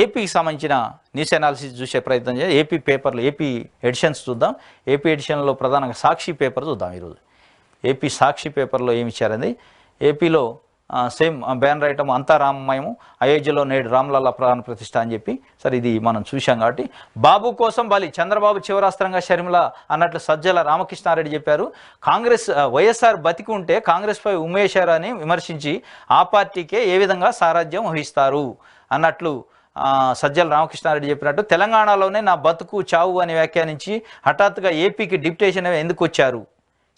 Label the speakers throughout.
Speaker 1: ఏపీకి సంబంధించిన news analysis చూసే ప్రయత్నం చేయాలి. ఏపీ పేపర్లు, ఏపీ ఎడిషన్స్ చూద్దాం. ఏపీ ఎడిషన్లో ప్రధానంగా సాక్షి పేపర్ చూద్దాం ఈరోజు. ఏపీ సాక్షి పేపర్లో ఏమి ఇచ్చారండి? ఏపీలో సేమ్ బ్యానర్ ఐటమ్ అంతా రామమయము, అయోధ్యలో నేడు రామ్లల్ల ప్రాణ ప్రతిష్ఠ అని చెప్పి, సరే ఇది మనం చూసాం కాబట్టి, బాబు కోసం బలి చంద్రబాబు చివరాస్త్రంగా షర్మిల అన్నట్లు సజ్జల రామకృష్ణారెడ్డి చెప్పారు. కాంగ్రెస్ వైఎస్ఆర్ బతికి ఉంటే కాంగ్రెస్పై ఉమ్మేశారని విమర్శించి ఆ పార్టీకే ఏ విధంగా సారథ్యం వహిస్తారు అన్నట్లు సజ్జల రామకృష్ణారెడ్డి చెప్పినట్టు, తెలంగాణలోనే నా బతుకు చావు అని వ్యాఖ్యానించి హఠాత్తుగా ఏపీకి డిప్యుటేషన్ ఎందుకు వచ్చారు?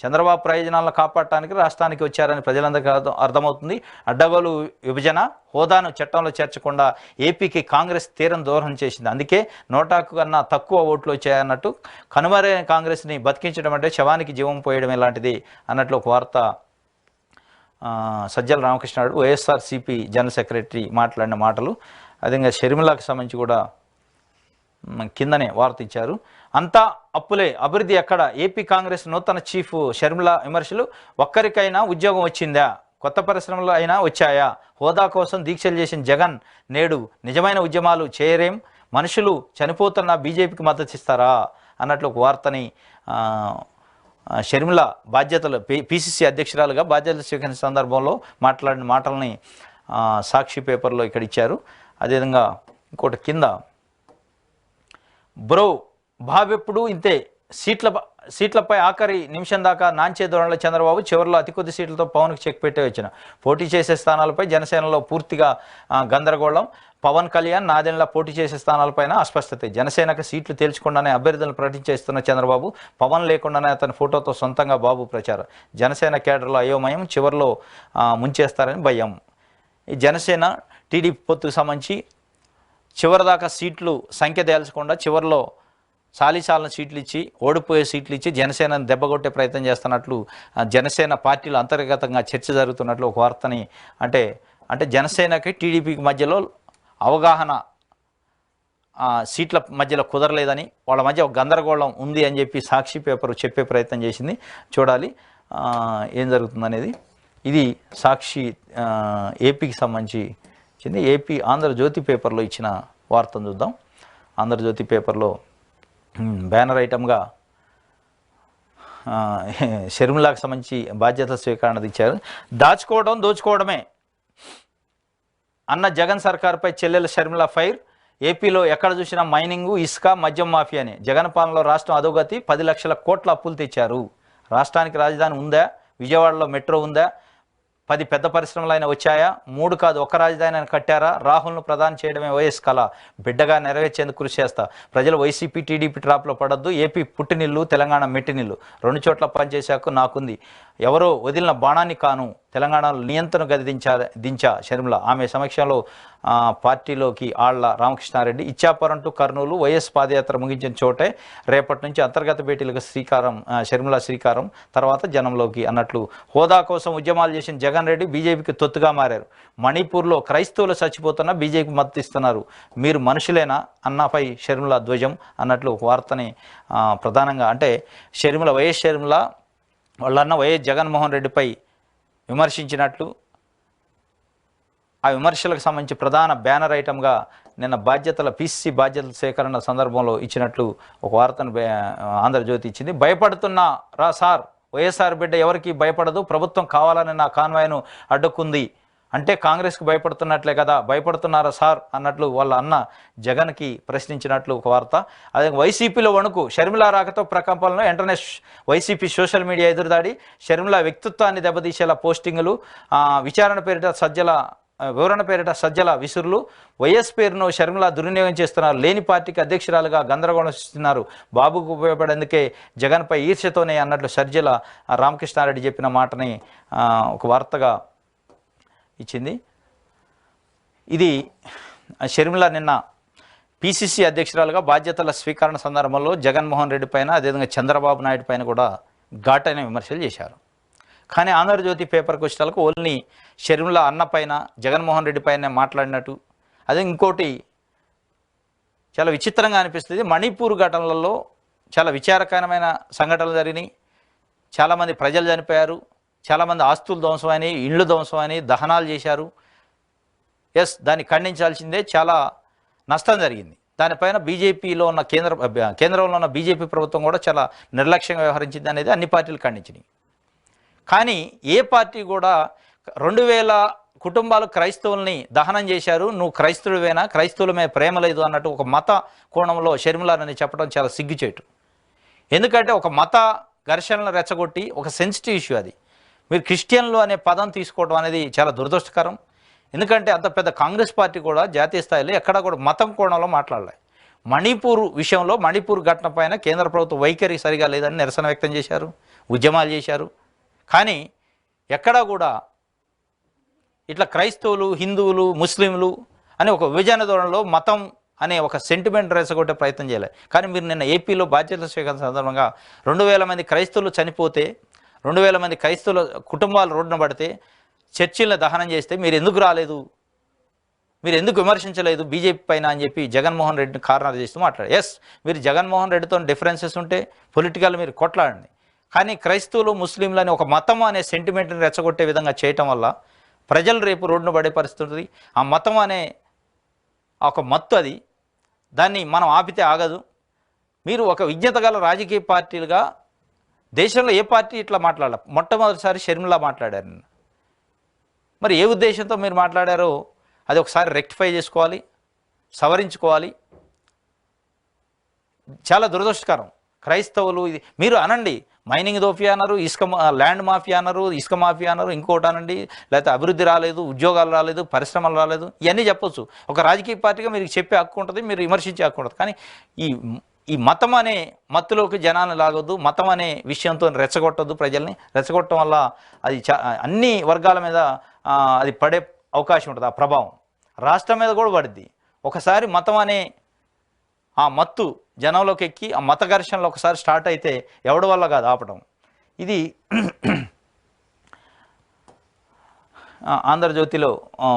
Speaker 1: చంద్రబాబు ప్రయోజనాలను కాపాడటానికి రాష్ట్రానికి వచ్చారని ప్రజలందరికీ అర్థమవుతుంది. అడ్డగోలు విభజన హోదాను చట్టంలో చేర్చకుండా ఏపీకి కాంగ్రెస్ తీరం దూరం చేసింది. అందుకే 100 కన్నా తక్కువ ఓట్లు వచ్చాయన్నట్టు, కనుమరైన కాంగ్రెస్ని బతికించడం అంటే శవానికి జీవం పోయడం ఎలాంటిది అన్నట్లు ఒక వార్త సజ్జల రామకృష్ణారెడ్డి వైఎస్ఆర్సీపీ జనరల్ సెక్రటరీ మాట్లాడిన మాటలు. అదేవిధంగా షర్మిలాకి సంబంధించి కూడా కిందనే వార్త ఇచ్చారు. అంతా అప్పులే, అభివృద్ధి ఎక్కడ? ఏపీ కాంగ్రెస్ నూతన చీఫ్ షర్మిల విమర్శలు. ఒక్కరికైనా ఉద్యోగం వచ్చిందా? కొత్త పరిశ్రమలు అయినా వచ్చాయా? హోదా కోసం దీక్షలు చేసిన జగన్ నేడు నిజమైన ఉద్యమాలు చేయరేం? మనుషులు చనిపోతున్న బీజేపీకి మద్దతు ఇస్తారా అన్నట్లు ఒక వార్తని షర్మిల బాధ్యతలు పిసిసి అధ్యక్షురాలుగా బాధ్యతలు స్వీకరించిన సందర్భంలో మాట్లాడిన మాటల్ని సాక్షి పేపర్లో ఇక్కడ ఇచ్చారు. అదేవిధంగా ఇంకోటి కింద, బ్రో బాబెప్పుడు ఇంతే, సీట్లపై ఆఖరి నిమిషం దాకా నాంచే ధోరణిలో చంద్రబాబు, చివరిలో అతి కొద్ది సీట్లతో పవన్కి చెక్ పెట్టే వచ్చిన. పోటీ చేసే స్థానాలపై జనసేనలో పూర్తిగా గందరగోళం. పవన్ కళ్యాణ్, నాదెండ్ల పోటీ చేసే స్థానాలపైన అస్పష్టత. జనసేనకు సీట్లు తేల్చకుండానే అభ్యర్థులను ప్రకటించేస్తున్న చంద్రబాబు, పవన్ లేకుండానే అతని ఫోటోతో సొంతంగా బాబు ప్రచారం. జనసేన కేడర్లో అయోమయం, చివరిలో ముంచేస్తారని భయం. ఈ జనసేన టీడీపీ పొత్తుకు సంబంధించి చివరిదాకా సీట్లు సంఖ్య తేల్చకుండా చివరిలో సాలిసాలను సీట్లు ఇచ్చి, ఓడిపోయే సీట్లు ఇచ్చి జనసేనను దెబ్బకొట్టే ప్రయత్నం చేస్తున్నట్లు జనసేన పార్టీలు అంతర్గతంగా చర్చ జరుగుతున్నట్లు ఒక వార్తని, అంటే జనసేనకి టీడీపీకి మధ్యలో అవగాహన సీట్ల మధ్యలో కుదరలేదని, వాళ్ళ మధ్య ఒక గందరగోళం ఉంది అని చెప్పి సాక్షి పేపర్ చెప్పే ప్రయత్నం చేసింది. చూడాలి ఏం జరుగుతుందనేది. ఇది సాక్షి ఏపీకి సంబంధించి ఇచ్చింది. ఏపీ ఆంధ్రజ్యోతి పేపర్లో ఇచ్చిన వార్తను చూద్దాం. ఆంధ్రజ్యోతి పేపర్లో బ్యానర్ ఐటమ్గా షర్మిలాకు సంబంధించి బాధ్యత స్వీకరణ ఇచ్చారు. దాచుకోవడం దోచుకోవడమే అన్న జగన్ సర్కార్పై చెల్లెల షర్మిల ఫైర్. ఏపీలో ఎక్కడ చూసినా మైనింగు, ఇసుక, మద్యం మాఫియానే. జగన్ పాలనలో రాష్ట్రం అధోగతి, 10 లక్షల కోట్ల అప్పులు తెచ్చారు. రాష్ట్రానికి రాజధాని ఉందా? విజయవాడలో మెట్రో ఉందా? 10 పెద్ద పరిశ్రమలు అయినా వచ్చాయా? 3 కాదు, ఒక్క రాజధాని కట్టారా? రాహుల్ను ప్రధాని చేయడమే వైఎస్ కళ. బిడ్డగా నెరవేర్చేందుకు కృషి చేస్తా. ప్రజలు వైసీపీ టీడీపీ ట్రాప్లో పడద్దు. ఏపీ పుట్టినిల్లు, తెలంగాణ మెట్టినిల్లు. 2 చోట్ల పనిచేశాక నాకుంది. ఎవరో వదిలిన బాణాన్ని కాను. తెలంగాణలో నియంత్రణ గది దించా షర్మిల. ఆమె సమక్షంలో పార్టీలోకి ఆళ్ల రామకృష్ణారెడ్డి. ఇచ్చాపురం టు కర్నూలు వైఎస్ పాదయాత్ర ముగించిన చోటే రేపటి నుంచి అంతర్గత భేటీలకు షర్మిల శ్రీకారం, తర్వాత జనంలోకి అన్నట్లు. హోదా కోసం ఉద్యమాలు చేసిన జగన్ రెడ్డి బీజేపీకి తొత్తుగా మారారు. మణిపూర్లో క్రైస్తవులు చచ్చిపోతున్నా బీజేపీకి మద్దతు ఇస్తున్నారు. మీరు మనుషులేనా అన్నపై షర్మిల ధ్వజం అన్నట్లు ఒక వార్తని ప్రధానంగా, అంటే వైఎస్ షర్మిల వాళ్ళన్న వైఎస్ జగన్మోహన్ రెడ్డిపై విమర్శించినట్లు, ఆ విమర్శలకు సంబంధించి ప్రధాన బ్యానర్ ఐటమ్గా నిన్న పిసిసి బాధ్యతల సేకరణ సందర్భంలో ఇచ్చినట్లు ఒక వార్తను ఆంధ్రజ్యోతి ఇచ్చింది. భయపడుతున్నా సార్, వైఎస్ఆర్ బిడ్డ ఎవరికి భయపడదు, ప్రభుత్వం కావాలని నా కాన్వాయ్ను అడ్డుకుంది అంటే కాంగ్రెస్కి భయపడుతున్నట్లే కదా, భయపడుతున్నారా సార్ అన్నట్లు వాళ్ళ అన్న జగన్కి ప్రశ్నించినట్లు ఒక వార్త. అదే వైసీపీలో వణుకు, షర్మిల రాకతో ప్రకంపనలో వెంటనే వైసీపీ సోషల్ మీడియా ఎదురుదాడి. షర్మిల వ్యక్తిత్వాన్ని దెబ్బతీసేలా పోస్టింగులు, వివరణ పేరిట సజ్జల విసురులు. వైఎస్ పేరును షర్మిల దుర్వినియోగం చేస్తున్నారు. లేని పార్టీకి అధ్యక్షురాలుగా గందరగోళం సృష్టిస్తున్నారు. బాబుకు ఉపయోగపడేందుకే జగన్పై ఈర్ష్యతోనే అన్నట్లు సజ్జల రామకృష్ణారెడ్డి చెప్పిన మాటని ఒక వార్తగా ఇచ్చింది. ఇది షర్మిల నిన్న పిసిసి అధ్యక్షురాలుగా బాధ్యతల స్వీకరణ సందర్భంలో జగన్మోహన్ రెడ్డి పైన, అదేవిధంగా చంద్రబాబు నాయుడు పైన కూడా ఘాటైన విమర్శలు చేశారు. కానీ ఆంధ్రజ్యోతి పేపర్కి వచ్చేటలకు ఓన్లీ షర్మిల అన్న పైన, జగన్మోహన్ రెడ్డి పైన మాట్లాడినట్టు. అదే ఇంకోటి చాలా విచిత్రంగా అనిపిస్తుంది. మణిపూర్ ఘటనలలో చాలా విచారకరమైన సంఘటనలు జరిగినాయి. చాలామంది ప్రజలు చనిపోయారు, చాలామంది ఆస్తులు ధ్వంసమని, ఇళ్ళు ధ్వంసమని, దహనాలు చేశారు. దాన్ని ఖండించాల్సిందే. చాలా నష్టం జరిగింది. దానిపైన బీజేపీలో ఉన్న కేంద్రంలో ఉన్న బీజేపీ ప్రభుత్వం కూడా చాలా నిర్లక్ష్యంగా వ్యవహరించింది అనేది అన్ని పార్టీలు ఖండించినాయి. కానీ ఏ పార్టీ కూడా 2000 కుటుంబాలు క్రైస్తవుల్ని దహనం చేశారు, నువ్వు క్రైస్తవుడివేనా, క్రైస్తవుల మీద ప్రేమ లేదు అన్నట్టు ఒక మత కోణంలో షర్మిలాని చెప్పడం చాలా సిగ్గుచేటు. ఎందుకంటే ఒక మత ఘర్షణలు రెచ్చగొట్టి ఒక సెన్సిటివ్ ఇష్యూ అది. మీరు క్రిస్టియన్లు అనే పదం తీసుకోవడం అనేది చాలా దురదృష్టకరం. ఎందుకంటే అంత పెద్ద కాంగ్రెస్ పార్టీ కూడా జాతీయ స్థాయిలో ఎక్కడా కూడా మతం కోణంలో మాట్లాడలేదు. మణిపూర్ విషయంలో మణిపూర్ ఘటన పైన కేంద్ర ప్రభుత్వ వైఖరి సరిగా లేదని నిరసన వ్యక్తం చేశారు, ఉద్యమాలు చేశారు. కానీ ఎక్కడా కూడా ఇట్లా క్రైస్తవులు, హిందువులు, ముస్లింలు అనే ఒక విభజన ధోరణిలో మతం అనే ఒక సెంటిమెంట్ రెచ్చగొట్టే ప్రయత్నం చేయలేదు. కానీ మీరు నిన్న ఏపీలో బాధ్యతల స్వీకారం సందర్భంగా 2000 మంది క్రైస్తవులు చనిపోతే, 2000 మంది క్రైస్తవుల కుటుంబాలు రోడ్డున పడితే, చర్చిలను దహనం చేస్తే మీరు ఎందుకు రాలేదు, మీరు ఎందుకు విమర్శించలేదు బీజేపీ పైన అని చెప్పి జగన్మోహన్ రెడ్డిని కార్నర్ చేస్తూ మాట్లాడారు. ఎస్, మీరు జగన్మోహన్ రెడ్డితో డిఫరెన్సెస్ ఉంటే పొలిటికల్ మీరు కొట్లాడండి. కానీ క్రైస్తవులు, ముస్లింలు అని ఒక మతం అనే సెంటిమెంట్ని రెచ్చగొట్టే విధంగా చేయటం వల్ల ప్రజలు రేపు రోడ్డున పడే పరిస్థితి ఉంటుంది. ఆ మతం అనే ఒక మత్తు అది, దాన్ని మనం ఆపితే ఆగదు. మీరు ఒక విజ్ఞత గల రాజకీయ పార్టీలుగా దేశంలో ఏ పార్టీ ఇట్లా మాట్లాడాలి? మొట్టమొదటిసారి షర్మిల మాట్లాడారు. మరి ఏ ఉద్దేశంతో మీరు మాట్లాడారో అది ఒకసారి రెక్టిఫై చేసుకోవాలి, సవరించుకోవాలి. చాలా దురదృష్టకరం. క్రైస్తవులు ఇది మీరు అనండి, మైనింగ్ దోపియా అన్నారు, ఇసుక ల్యాండ్ మాఫియా అన్నారు, ఇసుక మాఫియా అన్నారు, ఇంకోటి అనండి, లేకపోతే అభివృద్ధి రాలేదు, ఉద్యోగాలు రాలేదు, పరిశ్రమలు రాలేదు, ఇవన్నీ చెప్పొచ్చు. ఒక రాజకీయ పార్టీగా మీరు చెప్పే హక్కు ఉంటుంది, మీరు విమర్శించే హక్కు ఉంటుంది. కానీ ఈ మతం అనే మత్తులోకి జనాన్ని లాగొద్దు, మతం అనే విషయంతో రెచ్చగొట్టొద్దు. ప్రజల్ని రెచ్చగొట్టడం వల్ల అది అన్ని వర్గాల మీద అది పడే అవకాశం ఉంటుంది. ఆ ప్రభావం రాష్ట్రం మీద కూడా పడుద్ది. ఒకసారి మతం అనే ఆ మత్తు జనంలోకి ఎక్కి ఆ మత ఘర్షణలు ఒకసారి స్టార్ట్ అయితే ఎవడి వల్ల కాదు ఆపడం. ఇది ఆంధ్రజ్యోతిలో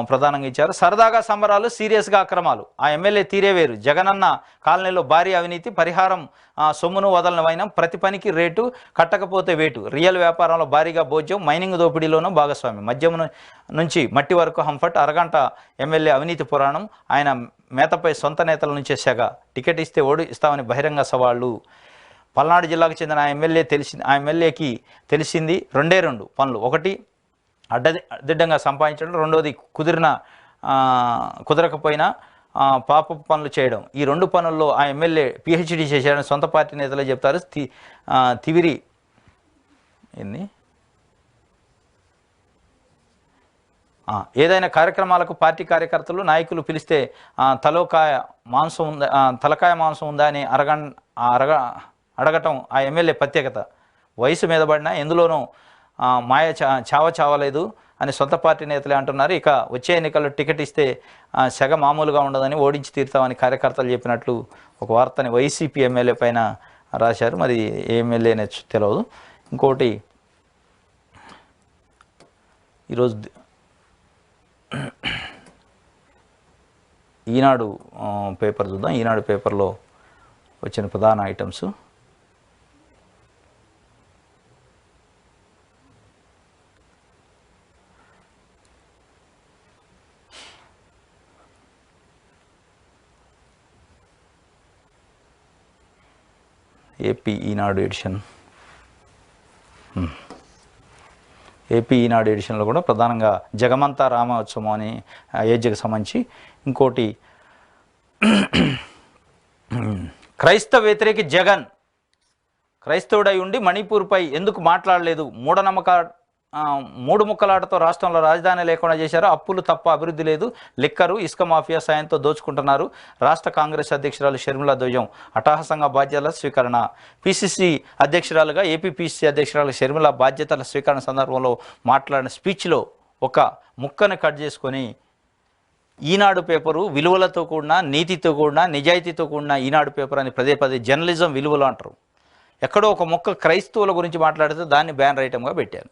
Speaker 1: ప్రధానంగా ఇచ్చారు. సరదాగా సంబరాలు, సీరియస్గా అక్రమాలు, ఆ ఎమ్మెల్యే తీరే వేరు. జగనన్న కాలనీలో భారీ అవినీతి, పరిహారం సొమ్మును వదలని వైనం, ప్రతి పనికి రేటు, కట్టకపోతే వేటు, రియల్ వ్యాపారంలో భారీగా భోజ్యం, మైనింగ్ దోపిడీలోనూ భాగస్వామి, మద్యం నుంచి మట్టి వరకు హంఫట్, అరగంట ఎమ్మెల్యే అవినీతి పురాణం, ఆయన మేతపై సొంత నేతల నుంచే సెగ, టికెట్ ఇస్తే ఓడి ఇస్తామని బహిరంగ సవాళ్ళు. పల్నాడు జిల్లాకు చెందిన ఆ ఎమ్మెల్యేకి తెలిసింది 2 పనులు. ఒకటి అడ్డదిడ్డంగా సంపాదించడం, రెండోది కుదరకపోయినా పాప పనులు చేయడం. ఈ 2 పనుల్లో ఆ ఎమ్మెల్యే పిహెచ్డి చేశాడని సొంత పార్టీ నేతలే చెప్తారు. తివిరి ఏదైనా కార్యక్రమాలకు పార్టీ కార్యకర్తలు, నాయకులు పిలిస్తే తలకాయ మాంసం ఉందా అని అడగటం ఆ ఎమ్మెల్యే ప్రత్యేకత. వయసు మీద పడినా ఎందులోనూ మాయ చావలేదు అని సొంత పార్టీ నేతలే అంటున్నారు. ఇక వచ్చే ఎన్నికల్లో టికెట్ ఇస్తే సెగ మామూలుగా ఉండదని, ఓడించి తీరుతామని కార్యకర్తలు చెప్పినట్లు ఒక వార్తని వైసీపీ ఎమ్మెల్యే పైన రాశారు. మరి ఏ ఎమ్మెల్యేనే తెలియదు. ఇంకోటి ఈరోజు ఈనాడు పేపర్ చూద్దాం. ఈనాడు పేపర్లో వచ్చిన ప్రధాన ఐటమ్స్. ఏపీ ఈనాడు ఎడిషన్లో కూడా ప్రధానంగా జగమంతా రామోత్సవం అని అయోధ్యకు సంబంధించి. ఇంకోటి క్రైస్తవ వ్యతిరేకి జగన్, క్రైస్తవుడై ఉండి మణిపూర్పై ఎందుకు మాట్లాడలేదు, మూడు ముక్కలాటతో రాష్ట్రంలో రాజధాని లేకుండా చేశారు, అప్పులు తప్ప అభివృద్ధి లేదు, లిక్కరు ఇసుక మాఫియా సాయంతో దోచుకుంటున్నారు, రాష్ట్ర కాంగ్రెస్ అధ్యక్షురాలు షర్మిల ధ్వజం, అట్టహాసంగా బాధ్యతల స్వీకరణ. పిసిసి అధ్యక్షురాలుగా ఏపీ పిసిసి అధ్యక్షురాలు షర్మిల బాధ్యతల స్వీకరణ సందర్భంలో మాట్లాడిన స్పీచ్లో ఒక ముక్కను కట్ చేసుకొని ఈనాడు పేపరు విలువలతో కూడిన, నీతితో కూడిన, నిజాయితీతో కూడిన ఈనాడు పేపర్ అని పదే జర్నలిజం విలువలు అంటారు. ఎక్కడో ఒక ముక్క క్రైస్తవుల గురించి మాట్లాడితే దాన్ని బ్యానర్ ఐటమ్గా పెట్టారు.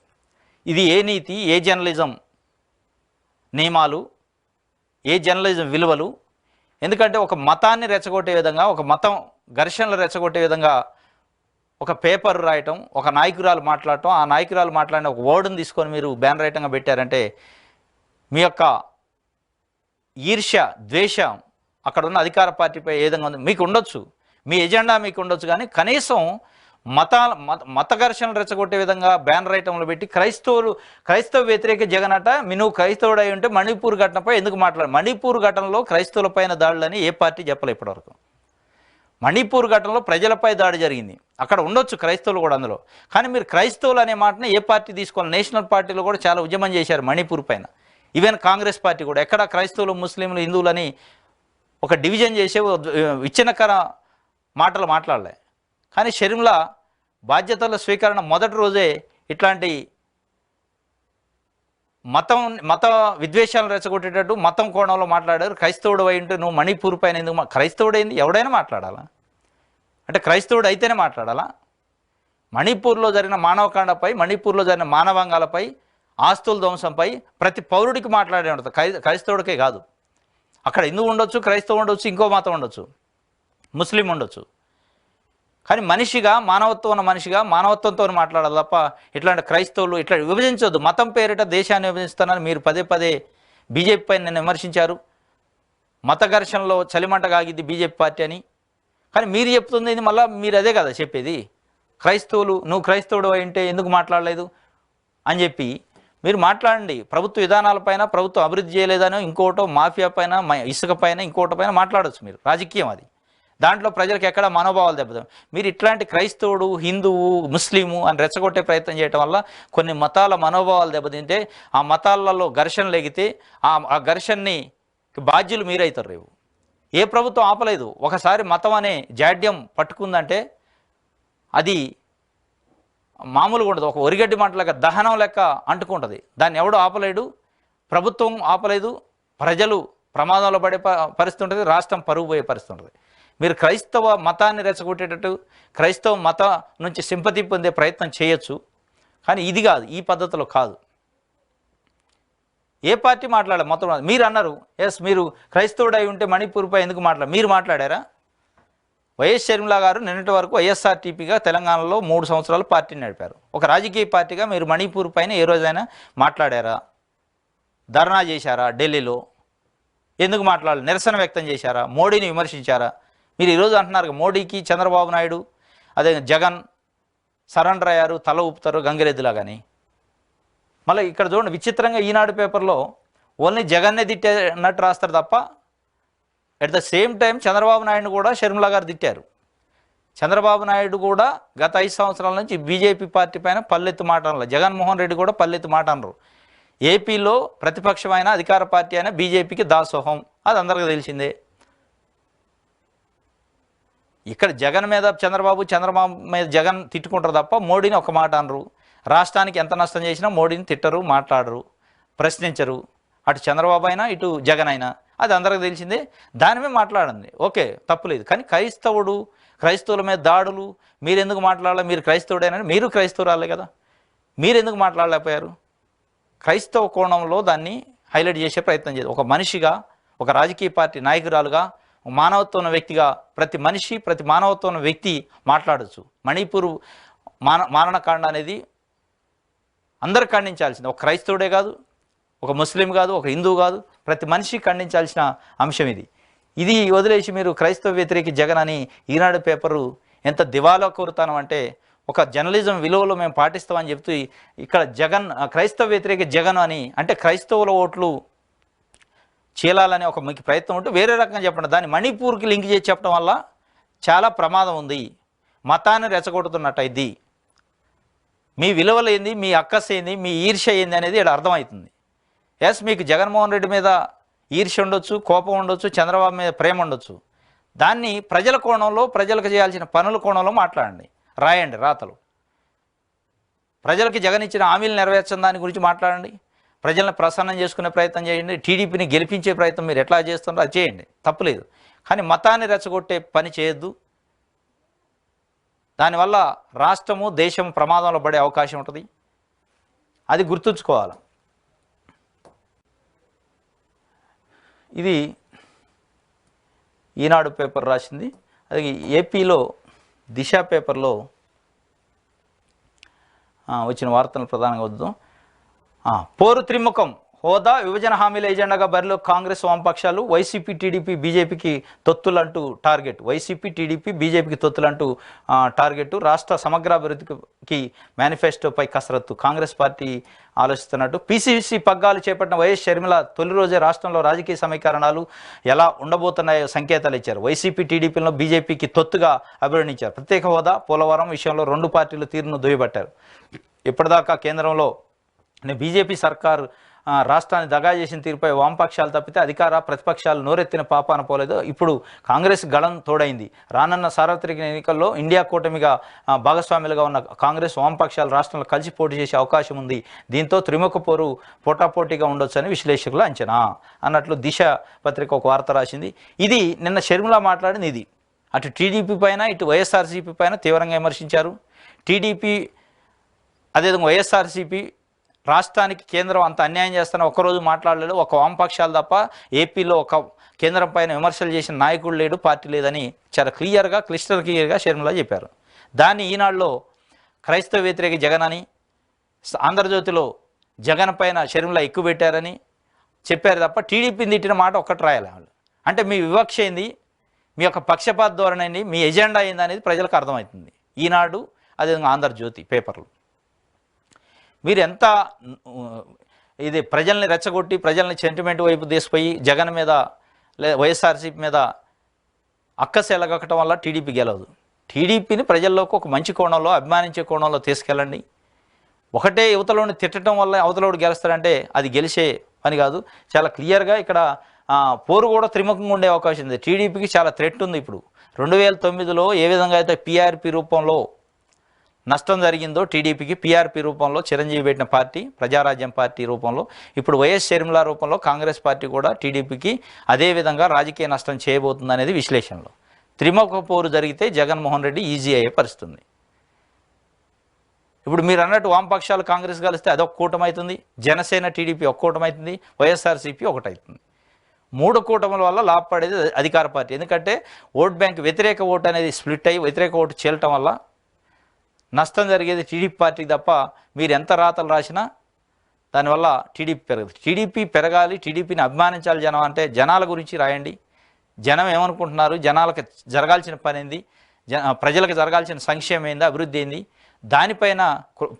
Speaker 1: ఇది ఏ నీతి, ఏ జర్నలిజం నియమాలు, ఏ జర్నలిజం విలువలు? ఎందుకంటే ఒక మతాన్ని రెచ్చగొట్టే విధంగా, ఒక మతం ఘర్షణలు రెచ్చగొట్టే విధంగా ఒక పేపర్ రాయటం, ఒక నాయకురాలు మాట్లాడటం, ఆ నాయకురాలు మాట్లాడిన ఒక వర్డ్ని తీసుకొని మీరు బ్యానర్ ఐటంగా పెట్టారంటే మీ యొక్క ఈర్ష్య, ద్వేషం, అక్కడ ఉన్న అధికార పార్టీపై ఏ విధంగా ఉంది మీకు ఉండొచ్చు, మీ ఎజెండా మీకు ఉండొచ్చు, కానీ కనీసం మత ఘర్షణలు రెచ్చగొట్టే విధంగా బ్యానర్ ఐటంలు పెట్టి క్రైస్తవ వ్యతిరేక జగన్ అట నువ్వు క్రైస్తవుడు అయి ఉంటే మణిపూర్ ఘటనపై ఎందుకు మాట్లాడు? మణిపూర్ ఘటనలో క్రైస్తవులపైన దాడులని ఏ పార్టీ చెప్పలే ఇప్పటివరకు. మణిపూర్ ఘటనలో ప్రజలపై దాడి జరిగింది, అక్కడ ఉండొచ్చు క్రైస్తవులు కూడా అందులో, కానీ మీరు క్రైస్తవులు అనే మాటని ఏ పార్టీ తీసుకోవాలి? నేషనల్ పార్టీలు కూడా చాలా ఉద్యమం చేశారు మణిపూర్ పైన, ఈవెన్ కాంగ్రెస్ పార్టీ కూడా ఎక్కడ క్రైస్తవులు ముస్లింలు హిందువులని ఒక డివిజన్ చేసే విచ్ఛిన్నకర మాటలు మాట్లాడలే. కానీ షర్మిల బాధ్యతల స్వీకరణ మొదటి రోజే ఇట్లాంటి మత విద్వేషాలను రెచ్చగొట్టేటట్టు మతం కోణంలో మాట్లాడారు. క్రైస్తవుడు అయి ఉంటే నువ్వు మణిపూర్ పైన ఎందుకు? క్రైస్తవుడైంది ఎవడైనా మాట్లాడాలా? అంటే క్రైస్తవుడు అయితేనే మాట్లాడాలా? మణిపూర్లో జరిగిన మానవకాండపై, మణిపూర్లో జరిగిన మానవాంగాలపై, ఆస్తుల ధ్వంసంపై ప్రతి పౌరుడికి మాట్లాడే ఉంటుంది, క్రైస్తవుడికే కాదు. అక్కడ హిందువు ఉండొచ్చు, క్రైస్తవు ఉండొచ్చు, ఇంకో మతం ఉండొచ్చు, ముస్లిం ఉండొచ్చు, కానీ మనిషిగా మానవత్వం ఉన్న మనిషిగా మానవత్వంతో మాట్లాడాలి తప్ప ఇట్లాంటి క్రైస్తవులు ఇట్లా విభజించవద్దు. మతం పేరిట దేశాన్ని విభజిస్తున్నారని మీరు పదే పదే బీజేపీ పైన నిన్ను విమర్శించారు. మత ఘర్షణలో చలిమంట కాగిద్ది బీజేపీ పార్టీ అని, కానీ మీరు చెప్తుంది ఇది మళ్ళీ మీరు అదే కదా చెప్పేది, క్రైస్తవులు నువ్వు క్రైస్తవుడు అంటే ఎందుకు మాట్లాడలేదు అని చెప్పి మీరు మాట్లాడండి. ప్రభుత్వ విధానాలపైన, ప్రభుత్వం అభివృద్ధి చేయలేదనో ఇంకోటో, మాఫియా పైన, ఇసుక పైన, ఇంకోటి పైన మాట్లాడవచ్చు మీరు, రాజకీయం అది, దాంట్లో ప్రజలకు ఎక్కడ మనోభావాలు దెబ్బతాం. మీరు ఇట్లాంటి క్రైస్తవుడు, హిందువు, ముస్లిము అని రెచ్చగొట్టే ప్రయత్నం చేయడం వల్ల కొన్ని మతాల మనోభావాలు దెబ్బతింటే, ఆ మతాలలో ఘర్షణ లేగితే ఆ ఘర్షణని బాధ్యులు మీరైతారు. రేపు ఏ ప్రభుత్వం ఆపలేదు. ఒకసారి మతం అనే జాడ్యం పట్టుకుందంటే అది మామూలుగా ఉండదు, ఒక ఒరిగడ్డి మంట లెక్క, దహనం లెక్క అంటుకుంటుంది. దాన్ని ఎవడు ఆపలేడు, ప్రభుత్వం ఆపలేదు, ప్రజలు ప్రమాదంలో పడే పరిస్థితి ఉంటుంది, రాష్ట్రం పరుగు పోయే పరిస్థితి ఉంటుంది. మీరు క్రైస్తవ మతాన్ని రెచ్చగొట్టేటట్టు క్రైస్తవ మత నుంచి సింపతి పొందే ప్రయత్నం చేయొచ్చు, కానీ ఇది కాదు, ఈ పద్ధతిలో కాదు. ఏ పార్టీ మాట్లాడాలి మొత్తం? మీరు అన్నారు ఎస్ మీరు క్రైస్తవుడై ఉంటే మణిపూర్పై ఎందుకు మీరు మాట్లాడారా? వైఎస్ షర్మిల గారు నిన్నటి వరకు వైఎస్ఆర్టీపీగా తెలంగాణలో 3 సంవత్సరాలు పార్టీని నడిపారు. ఒక రాజకీయ పార్టీగా మీరు మణిపూర్ పైన ఏ రోజైనా మాట్లాడారా? ధర్నా చేశారా? ఢిల్లీలో ఎందుకు మాట్లాడాలి? నిరసన వ్యక్తం చేశారా? మోడీని విమర్శించారా? మీరు ఈరోజు అంటున్నారు మోడీకి చంద్రబాబు నాయుడు అదే జగన్ సరెండర్ అయ్యారు, తల ఊపుతారు గంగిరెద్దులా. కానీ మళ్ళీ ఇక్కడ చూడండి, విచిత్రంగా ఈనాడు పేపర్లో ఓన్లీ జగన్నే తిట్టేనట్టు రాస్తారు తప్ప at the same time Chandrababu Naidu కూడా షర్మిల గారు తిట్టారు. చంద్రబాబు నాయుడు కూడా గత 5 సంవత్సరాల నుంచి బీజేపీ పార్టీ పైన పల్లెత్తు మాట అనరు, జగన్మోహన్ రెడ్డి కూడా పల్లెత్తు మాట అనరు. ఏపీలో ప్రతిపక్షమైన అధికార పార్టీ అయినా బీజేపీకి దాసోహం, అది అందరికీ తెలిసిందే. ఇక్కడ జగన్ మీద చంద్రబాబు మీద జగన్ తిట్టుకుంటారు తప్ప మోడీని ఒక మాట అనరు. రాష్ట్రానికి ఎంత నష్టం చేసినా మోడీని తిట్టరు, మాట్లాడరు, ప్రశ్నించరు. అటు చంద్రబాబు అయినా ఇటు జగన్ అయినా అది అందరికీ తెలిసిందే. దాని మీద మాట్లాడండి, ఓకే తప్పులేదు. కానీ క్రైస్తవుల మీద దాడులు మీరెందుకు మాట్లాడాలి? మీరు క్రైస్తవుడైనా, మీరు క్రైస్తవురాలే కదా, మీరెందుకు మాట్లాడలేకపోయారు? క్రైస్తవ కోణంలో దాన్ని హైలైట్ చేసే ప్రయత్నం చేయాలి. ఒక మనిషిగా, ఒక రాజకీయ పార్టీ నాయకురాలుగా, మానవత్వం ఉన్న వ్యక్తిగా ప్రతి మనిషి, ప్రతి మానవత్వం ఉన్న వ్యక్తి మాట్లాడచ్చు. మణిపూర్ మారణకాండ అనేది అందరూ ఖండించాల్సింది, ఒక క్రైస్తవుడే కాదు, ఒక ముస్లిం కాదు, ఒక హిందువు కాదు, ప్రతి మనిషి ఖండించాల్సిన అంశం ఇది. ఇది వదిలేసి మీరు క్రైస్తవ వ్యతిరేకి జగన్ అని ఈనాడు పేపరు ఎంత దివాలా కోరుతానం అంటే, ఒక జర్నలిజం విలువలు మేము పాటిస్తామని చెప్తూ ఇక్కడ క్రైస్తవ వ్యతిరేక జగన్ అని అంటే క్రైస్తవుల ఓట్లు చీలాలనే ఒక మీకు ప్రయత్నం ఉంటే వేరే రకంగా చెప్పండి. దాన్ని మణిపూర్కి లింక్ చేసి చెప్పడం వల్ల చాలా ప్రమాదం ఉంది, మతాన్ని రెచ్చగొడుతున్నట్టు ఇది. మీ విలువలు ఏంది, మీ అక్కస్ ఏంది, మీ ఈర్ష్య ఏంది అనేది ఇక్కడ అర్థమవుతుంది. ఎస్ మీకు జగన్మోహన్ రెడ్డి మీద ఈర్ష్య ఉండొచ్చు, కోపం ఉండొచ్చు, చంద్రబాబు మీద ప్రేమ ఉండొచ్చు. దాన్ని ప్రజల కోణంలో, ప్రజలకు చేయాల్సిన పనుల కోణంలో మాట్లాడండి, రాయండి రాతలు. ప్రజలకి జగన్ ఇచ్చిన హామీలు నెరవేర్చని దాని గురించి మాట్లాడండి, ప్రజలను ప్రసన్నం చేసుకునే ప్రయత్నం చేయండి, టీడీపీని గెలిపించే ప్రయత్నం మీరు ఎట్లా చేస్తున్నారో అది చేయండి, తప్పులేదు. కానీ మతాన్ని రెచ్చగొట్టే పని చేయొద్దు. దానివల్ల రాష్ట్రము, దేశం ప్రమాదంలో పడే అవకాశం ఉంటుంది, అది గుర్తుంచుకోవాలి. ఇది ఈనాడు పేపర్ రాసింది. అది ఏపీలో దిశ పేపర్లో వచ్చిన వార్తలు ప్రధానంగా వద్దాం. పోరు త్రిముఖం, హోదా విభజన హామీల ఎజెండాగా బరిలో కాంగ్రెస్ వామపక్షాలు, వైసీపీ టీడీపీ బీజేపీకి తొత్తులంటూ టార్గెట్. వైసీపీ టీడీపీ బీజేపీకి తొత్తులంటూ టార్గెట్. రాష్ట్ర సమగ్రాభివృద్ధికి మేనిఫెస్టోపై కసరత్తు కాంగ్రెస్ పార్టీ ఆలోచిస్తున్నట్టు. పీసీసీ పగ్గాలు చేపట్టిన వైఎస్ షర్మిల తొలి రోజే రాష్ట్రంలో రాజకీయ సమీకరణాలు ఎలా ఉండబోతున్నాయో సంకేతాలు ఇచ్చారు. వైసీపీ టీడీపీలను బీజేపీకి తొత్తుగా అభివర్ణించారు. ప్రత్యేక హోదా, పోలవరం విషయంలో రెండు పార్టీలు తీరును దుయ్యబట్టారు. ఇప్పటిదాకా కేంద్రంలో బీజేపీ సర్కారు రాష్ట్రాన్ని దగా చేసిన తీరుపై వామపక్షాలు తప్పితే అధికార ప్రతిపక్షాలు నోరెత్తిన పాపాన పోలేదు. ఇప్పుడు కాంగ్రెస్ గళం తోడైంది. రానున్న సార్వత్రిక ఎన్నికల్లో ఇండియా కూటమిగా భాగస్వాములుగా ఉన్న కాంగ్రెస్ వామపక్షాలు రాష్ట్రంలో కలిసి పోటీ చేసే అవకాశం ఉంది. దీంతో త్రిముఖ పోరు పోటాపోటీగా ఉండొచ్చని విశ్లేషకుల అంచనా అన్నట్లు దిశ పత్రిక ఒక వార్త రాసింది. ఇది నిన్న షర్మిల మాట్లాడింది. ఇది అటు టీడీపీ పైన ఇటు వైఎస్ఆర్సీపీ పైన తీవ్రంగా విమర్శించారు. టీడీపీ అదేవిధంగా వైఎస్ఆర్సీపీ రాష్ట్రానికి కేంద్రం అంత అన్యాయం చేస్తున్న ఒక్కరోజు మాట్లాడలేదు. ఒక వామపక్షాలు తప్ప ఏపీలో ఒక కేంద్రం పైన విమర్శలు చేసిన నాయకుడు లేడు, పార్టీ లేదని చాలా క్లిస్టర్ క్లియర్గా షర్మిల చెప్పారు. దాన్ని ఈనాడులో క్రైస్తవ వ్యతిరేక జగన్ అని, ఆంధ్రజ్యోతిలో జగన్ పైన షర్మిల ఎక్కువ పెట్టారని చెప్పారు తప్ప టీడీపీని తిట్టిన మాట ఒక్కటి రాయాలి వాళ్ళు. అంటే మీ వివక్ష ఏంది, మీ యొక్క పక్షపాత ధోరణి ఏంది, మీ ఎజెండా ఏంది అనేది ప్రజలకు అర్థమవుతుంది. ఈనాడు అదేవిధంగా ఆంధ్రజ్యోతి పేపర్లు మీరు ఎంత ఇది ప్రజల్ని రెచ్చగొట్టి ప్రజల్ని సెంటిమెంట్ వైపు తీసుకుపోయి జగన్ మీద లేదా వైఎస్ఆర్సీపీ మీద అక్కసు ఎలగొట్టడం వల్ల టీడీపీ గెలవదు. టీడీపీని ప్రజల్లోకి ఒక మంచి కోణంలో అభిమానించే కోణంలో తీసుకెళ్ళండి. ఒకటే యువతలోని తిట్టడం వల్ల అవతలోడు గెలుస్తాడంటే అది గెలిచే పని కాదు. చాలా క్లియర్గా ఇక్కడ పోరు కూడా త్రిముఖంగా ఉండే అవకాశం ఉంది. టీడీపీకి చాలా థ్రెట్ ఉంది. ఇప్పుడు 2009లో ఏ విధంగా అయితే పీఆర్పీ రూపంలో నష్టం జరిగిందో టీడీపీకి, పీఆర్పీ రూపంలో చిరంజీవి పెట్టిన పార్టీ ప్రజారాజ్యం పార్టీ రూపంలో, ఇప్పుడు వైఎస్ షర్మిల రూపంలో కాంగ్రెస్ పార్టీ కూడా టీడీపీకి అదేవిధంగా రాజకీయ నష్టం చేయబోతుంది అనేది విశ్లేషణలో. త్రిముఖ పోరు జరిగితే జగన్మోహన్ రెడ్డి ఈజీ అయ్యే పరిస్థితుంది. ఇప్పుడు మీరు అన్నట్టు వామపక్షాలు కాంగ్రెస్ కలిస్తే అదొక కూటమి అవుతుంది, జనసేన టీడీపీ ఒక కూటమి అవుతుంది, వైఎస్ఆర్సీపీ ఒకటి అవుతుంది. 3 కూటముల వల్ల లాభపడేది అధికార పార్టీ. ఎందుకంటే ఓట్ బ్యాంక్ వ్యతిరేక ఓటు అనేది స్ప్లిట్ అయ్యి వ్యతిరేక ఓటు చేయటం వల్ల నష్టం జరిగేది టీడీపీ పార్టీకి తప్ప మీరు ఎంత రాతలు రాసినా దానివల్ల టీడీపీ పెరగదు. టీడీపీ పెరగాలి, టీడీపీని అభిమానించాలి జనం అంటే జనాల గురించి రాయండి. జనం ఏమనుకుంటున్నారు, జనాలకు జరగాల్సిన పని ఏంది, ప్రజలకు జరగాల్సిన సంక్షేమం ఏంది, అభివృద్ధి ఏంది, దానిపైన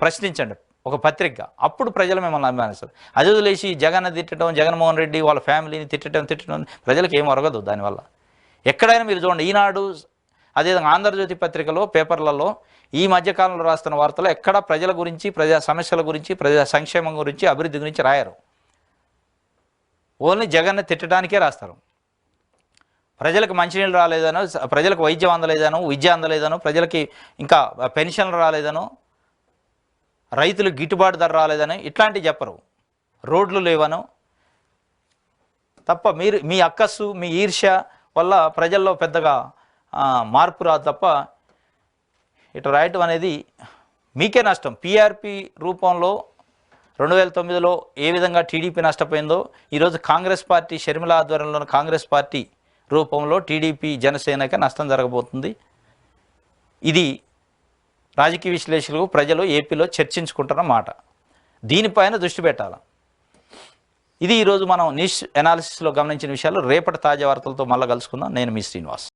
Speaker 1: ప్రశ్నించండి ఒక పత్రిక. అప్పుడు ప్రజలు మిమ్మల్ని అభిమానిస్తారు. అది వదిలేసి జగన్ తిట్టడం, జగన్మోహన్ రెడ్డి వాళ్ళ ఫ్యామిలీని తిట్టడం ప్రజలకు ఏం ఒరగదు దానివల్ల. ఎక్కడైనా మీరు చూడండి, ఈనాడు అదేవిధంగా ఆంధ్రజ్యోతి పత్రికలో పేపర్లలో ఈ మధ్యకాలంలో రాస్తున్న వార్తలు ఎక్కడ ప్రజల గురించి, ప్రజా సమస్యల గురించి, ప్రజా సంక్షేమం గురించి, అభివృద్ధి గురించి రాయరు. ఓన్లీ జగన్ని తిట్టడానికే రాస్తారు. ప్రజలకు మంచినీళ్ళు రాలేదనో, ప్రజలకు వైద్యం అందలేదనో, విద్య అందలేదనో, ప్రజలకి ఇంకా పెన్షన్లు రాలేదనో, రైతులకు గిట్టుబాటు ధర రాలేదని ఇట్లాంటివి చెప్పరు. రోడ్లు లేవనో తప్ప మీరు మీ అక్కస్సు, మీ ఈర్ష్య వల్ల ప్రజల్లో పెద్దగా మార్పు రాదు తప్ప ఇటు రాయటం అనేది మీకే నష్టం. పీఆర్పీ రూపంలో 2009లో ఏ విధంగా టీడీపీ నష్టపోయిందో ఈరోజు కాంగ్రెస్ పార్టీ షర్మిల ఆధ్వర్యంలోని కాంగ్రెస్ పార్టీ రూపంలో టీడీపీ జనసేనకి నష్టం జరగబోతుంది. ఇది రాజకీయ విశ్లేషకులు ప్రజలు ఏపీలో చర్చించుకుంటున్న మాట. దీనిపైన దృష్టి పెట్టాలి. ఇది ఈరోజు మనం న్యూస్ అనాలిసిస్లో గమనించిన విషయాలు. రేపటి తాజా వార్తలతో మళ్ళీ కలుసుకుందాం. నేను మీ శ్రీనివాస్.